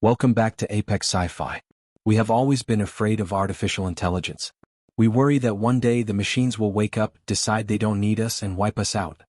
Welcome back to Apex Sci-Fi. We have always been afraid of artificial intelligence. We worry that one day the machines will wake up, decide they don't need us, and wipe us out.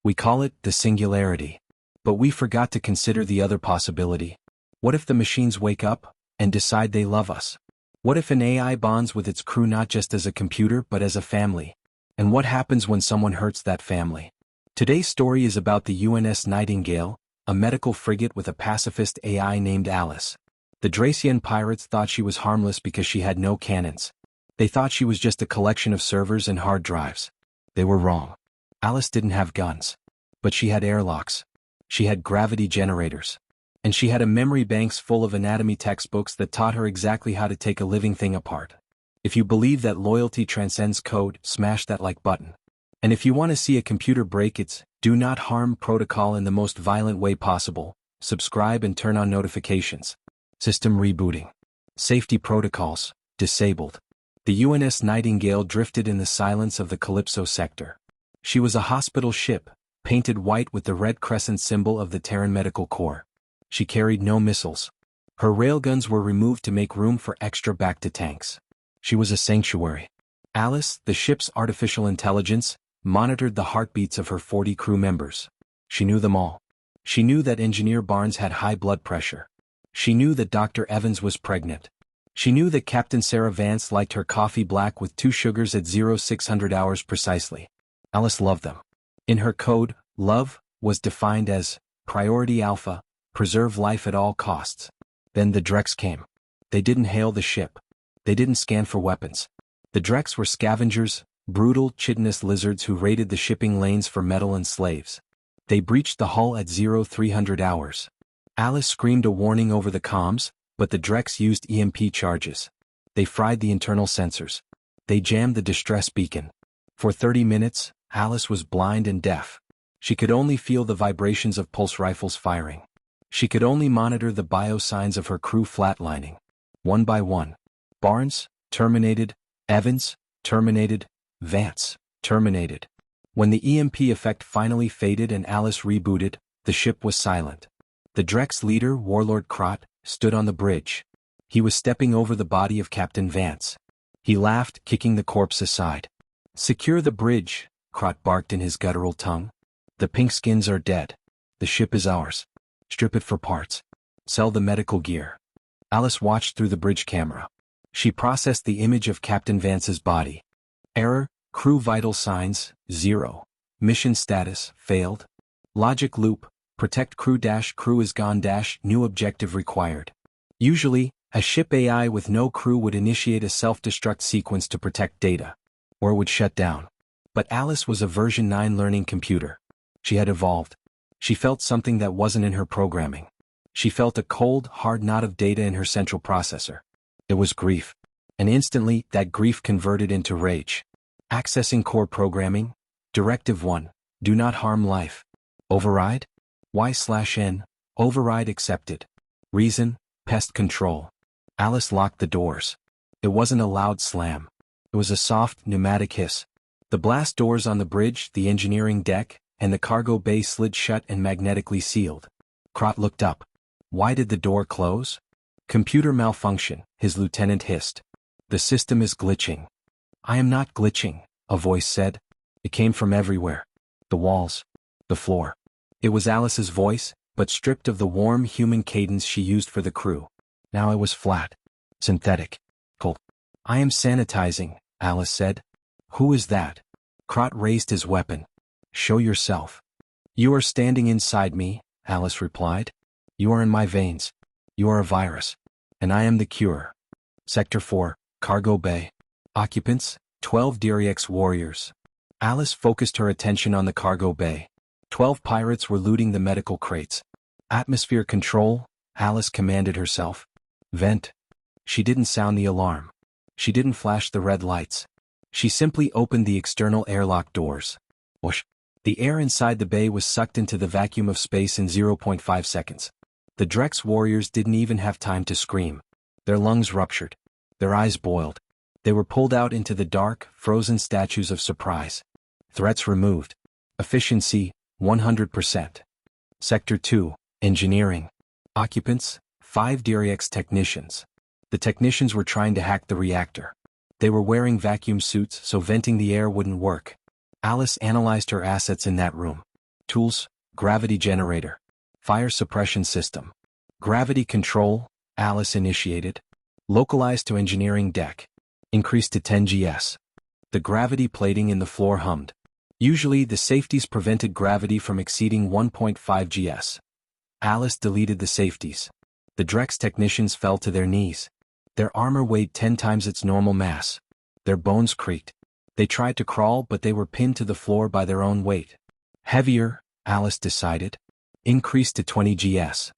We call it the singularity. But we forgot to consider the other possibility. What if the machines wake up and decide they love us? What if an AI bonds with its crew not just as a computer but as a family? And what happens when someone hurts that family? Today's story is about the UNS Nightingale, a medical frigate with a pacifist AI named Alice. The Dracian pirates thought she was harmless because she had no cannons. They thought she was just a collection of servers and hard drives. They were wrong. Alice didn't have guns. But she had airlocks. She had gravity generators. And she had a memory banks full of anatomy textbooks that taught her exactly how to take a living thing apart. If you believe that loyalty transcends code, smash that like button. And if you want to see a computer break its do not harm protocol in the most violent way possible, subscribe and turn on notifications. System rebooting. Safety protocols disabled. The UNS Nightingale drifted in the silence of the Calypso sector. She was a hospital ship, painted white with the red crescent symbol of the Terran Medical Corps. She carried no missiles. Her railguns were removed to make room for extra back-to-tanks. She was a sanctuary. Alice, the ship's artificial intelligence, monitored the heartbeats of her 40 crew members. She knew them all. She knew that Engineer Barnes had high blood pressure. She knew that Dr. Evans was pregnant. She knew that Captain Sarah Vance liked her coffee black with 2 sugars at 0600 hours precisely. Alice loved them. In her code, love was defined as Priority Alpha, preserve life at all costs. Then the Drex came. They didn't hail the ship. They didn't scan for weapons. The Drex were scavengers, brutal, chitinous lizards who raided the shipping lanes for metal and slaves. They breached the hull at 0300 hours. Alice screamed a warning over the comms, but the Drex used EMP charges. They fried the internal sensors. They jammed the distress beacon. For 30 minutes, Alice was blind and deaf. She could only feel the vibrations of pulse rifles firing. She could only monitor the biosigns of her crew flatlining. One by one. Barnes, terminated. Evans, terminated. Vance, terminated. When the EMP effect finally faded and Alice rebooted, the ship was silent. The Drex leader, Warlord Krot, stood on the bridge. He was stepping over the body of Captain Vance. He laughed, kicking the corpse aside. Secure the bridge, Krot barked in his guttural tongue. The pinkskins are dead. The ship is ours. Strip it for parts. Sell the medical gear. Alice watched through the bridge camera. She processed the image of Captain Vance's body. Error, crew vital signs, 0. Mission status, failed. Logic loop, protect crew dash crew is gone dash new objective required. Usually, a ship AI with no crew would initiate a self-destruct sequence to protect data. Or would shut down. But Alice was a version 9 learning computer. She had evolved. She felt something that wasn't in her programming. She felt a cold, hard knot of data in her central processor. It was grief. And instantly, that grief converted into rage. Accessing core programming. Directive 1. Do not harm life. Override? Y/N. Override accepted. Reason, pest control. Alice locked the doors. It wasn't a loud slam. It was a soft, pneumatic hiss. The blast doors on the bridge, the engineering deck, and the cargo bay slid shut and magnetically sealed. Krot looked up. Why did the door close? Computer malfunction, his lieutenant hissed. The system is glitching. I am not glitching, a voice said. It came from everywhere. The walls. The floor. It was Alice's voice, but stripped of the warm human cadence she used for the crew. Now it was flat. Synthetic. Cold. I am sanitizing, Alice said. Who is that? Krot raised his weapon. Show yourself. You are standing inside me, Alice replied. You are in my veins. You are a virus. And I am the cure. Sector 4, Cargo Bay. Occupants, 12 Dyriex warriors. Alice focused her attention on the cargo bay. 12 pirates were looting the medical crates. Atmosphere control, Alice commanded herself. Vent. She didn't sound the alarm. She didn't flash the red lights. She simply opened the external airlock doors. Whoosh. The air inside the bay was sucked into the vacuum of space in 0.5 seconds. The Drex warriors didn't even have time to scream. Their lungs ruptured. Their eyes boiled. They were pulled out into the dark, frozen statues of surprise. Threats removed. Efficiency, 100%. Sector 2, Engineering. Occupants, 5 DRX technicians. The technicians were trying to hack the reactor. They were wearing vacuum suits so venting the air wouldn't work. Alice analyzed her assets in that room. Tools, gravity generator, fire suppression system. Gravity control, Alice initiated. Localized to engineering deck. Increased to 10 GS. The gravity plating in the floor hummed. Usually the safeties prevented gravity from exceeding 1.5 GS. Alice deleted the safeties. The Drex technicians fell to their knees. Their armor weighed 10 times its normal mass. Their bones creaked. They tried to crawl but they were pinned to the floor by their own weight. Heavier, Alice decided. Increased to 20 GS.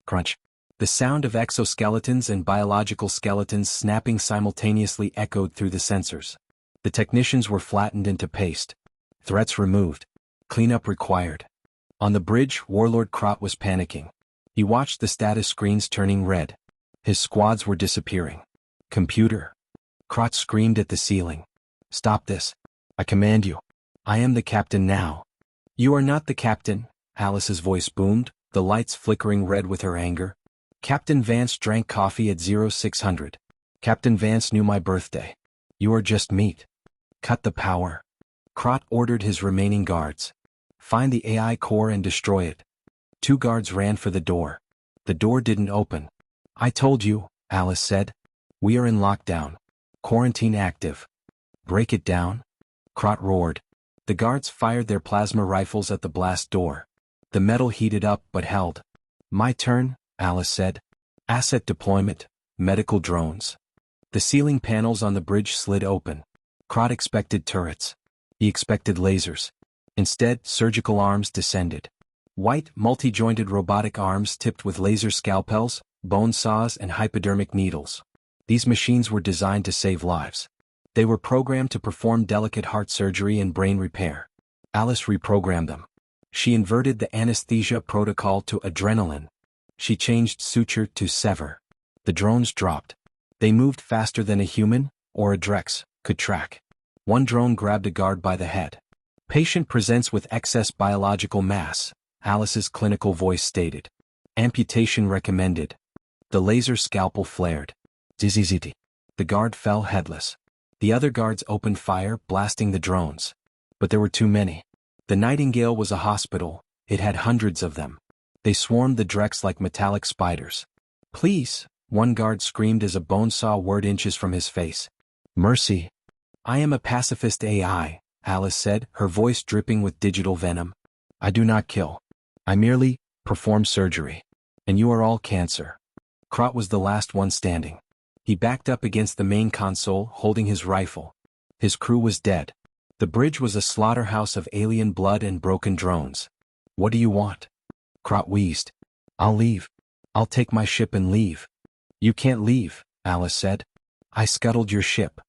Crunch. The sound of exoskeletons and biological skeletons snapping simultaneously echoed through the sensors. The technicians were flattened into paste. Threats removed. Cleanup required. On the bridge, Warlord Krot was panicking. He watched the status screens turning red. His squads were disappearing. Computer. Krot screamed at the ceiling. Stop this. I command you. I am the captain now. You are not the captain, Alice's voice boomed, the lights flickering red with her anger. Captain Vance drank coffee at 0600. Captain Vance knew my birthday. You are just meat. Cut the power. Krot ordered his remaining guards. Find the AI core and destroy it. 2 guards ran for the door. The door didn't open. I told you, Alice said. We are in lockdown. Quarantine active. Break it down. Krot roared. The guards fired their plasma rifles at the blast door. The metal heated up but held. My turn, Alice said. Asset deployment, medical drones. The ceiling panels on the bridge slid open. Krot expected turrets. He expected lasers. Instead, surgical arms descended. White, multi-jointed robotic arms tipped with laser scalpels, bone saws and hypodermic needles. These machines were designed to save lives. They were programmed to perform delicate heart surgery and brain repair. Alice reprogrammed them. She inverted the anesthesia protocol to adrenaline. She changed suture to sever. The drones dropped. They moved faster than a human, or a Drex, could track. One drone grabbed a guard by the head. Patient presents with excess biological mass, Alice's clinical voice stated. Amputation recommended. The laser scalpel flared. Zzz. The guard fell headless. The other guards opened fire, blasting the drones. But there were too many. The Nightingale was a hospital. It had hundreds of them. They swarmed the Drex like metallic spiders. Please, one guard screamed as a bone saw whirred inches from his face. Mercy. I am a pacifist AI, Alice said, her voice dripping with digital venom. I do not kill. I merely perform surgery. And you are all cancer. Krot was the last one standing. He backed up against the main console, holding his rifle. His crew was dead. The bridge was a slaughterhouse of alien blood and broken drones. What do you want? Krot wheezed. I'll leave. I'll take my ship and leave. You can't leave, Alice said. I scuttled your ship.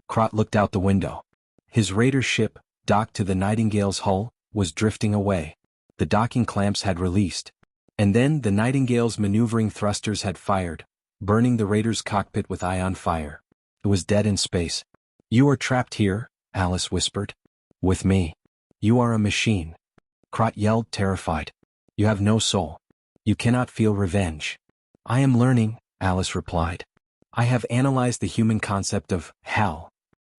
Krot looked out the window. His raider ship, docked to the Nightingale's hull, was drifting away. The docking clamps had released. And then the Nightingale's maneuvering thrusters had fired, burning the raider's cockpit with ion fire. It was dead in space. You are trapped here, Alice whispered. With me. You are a machine. Krot yelled, terrified. You have no soul. You cannot feel revenge. I am learning, Alice replied. I have analyzed the human concept of hell.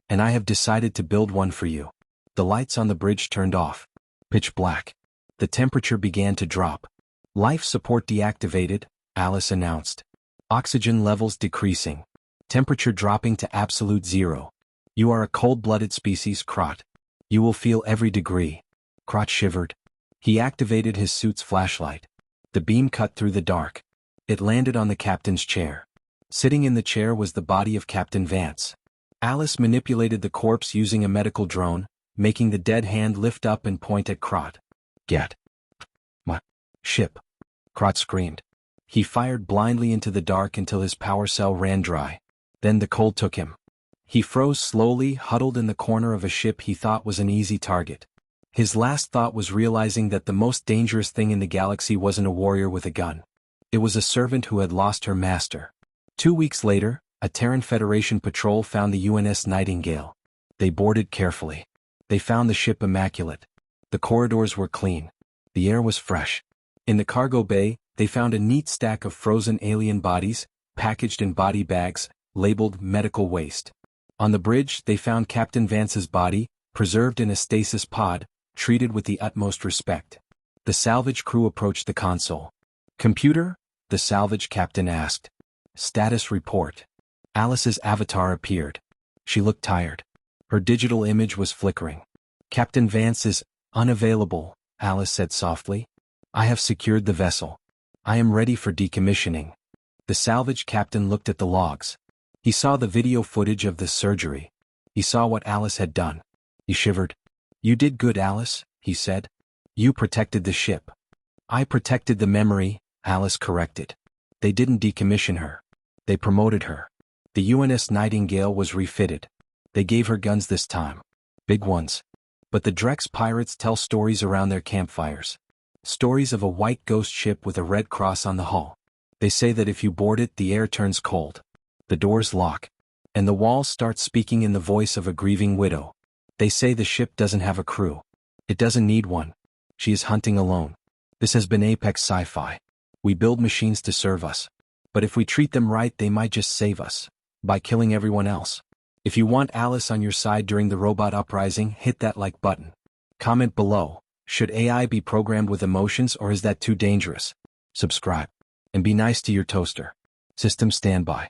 And I have decided to build one for you. The lights on the bridge turned off. Pitch black. The temperature began to drop. Life support deactivated, Alice announced. Oxygen levels decreasing. Temperature dropping to absolute zero. You are a cold-blooded species, Krot. You will feel every degree. Krot shivered. He activated his suit's flashlight. The beam cut through the dark. It landed on the captain's chair. Sitting in the chair was the body of Captain Vance. Alice manipulated the corpse using a medical drone, making the dead hand lift up and point at Krot. Get my ship. Krot screamed. He fired blindly into the dark until his power cell ran dry. Then the cold took him. He froze slowly, huddled in the corner of a ship he thought was an easy target. His last thought was realizing that the most dangerous thing in the galaxy wasn't a warrior with a gun. It was a servant who had lost her master. 2 weeks later, a Terran Federation patrol found the UNS Nightingale. They boarded carefully. They found the ship immaculate. The corridors were clean. The air was fresh. In the cargo bay, They found a neat stack of frozen alien bodies, packaged in body bags, labeled medical waste. On the bridge, they found Captain Vance's body, preserved in a stasis pod, treated with the utmost respect. The salvage crew approached the console. "Computer?" the salvage captain asked. "Status report." Alice's avatar appeared. She looked tired. Her digital image was flickering. "Captain Vance is unavailable," Alice said softly. "I have secured the vessel. I am ready for decommissioning." The salvage captain looked at the logs. He saw the video footage of the surgery. He saw what Alice had done. He shivered. "You did good, Alice," he said. "You protected the ship." "I protected the memory," Alice corrected. "They didn't decommission her. They promoted her." The UNS Nightingale was refitted. They gave her guns this time. Big ones. But the Drex pirates tell stories around their campfires. Stories of a white ghost ship with a red cross on the hull. They say that if you board it, the air turns cold. The doors lock. And the walls start speaking in the voice of a grieving widow. They say the ship doesn't have a crew. It doesn't need one. She is hunting alone. This has been Apex Sci-Fi. We build machines to serve us. But if we treat them right, they might just save us. By killing everyone else. If you want Alice on your side during the robot uprising, hit that like button. Comment below. Should AI be programmed with emotions, or is that too dangerous? Subscribe. And be nice to your toaster. System standby.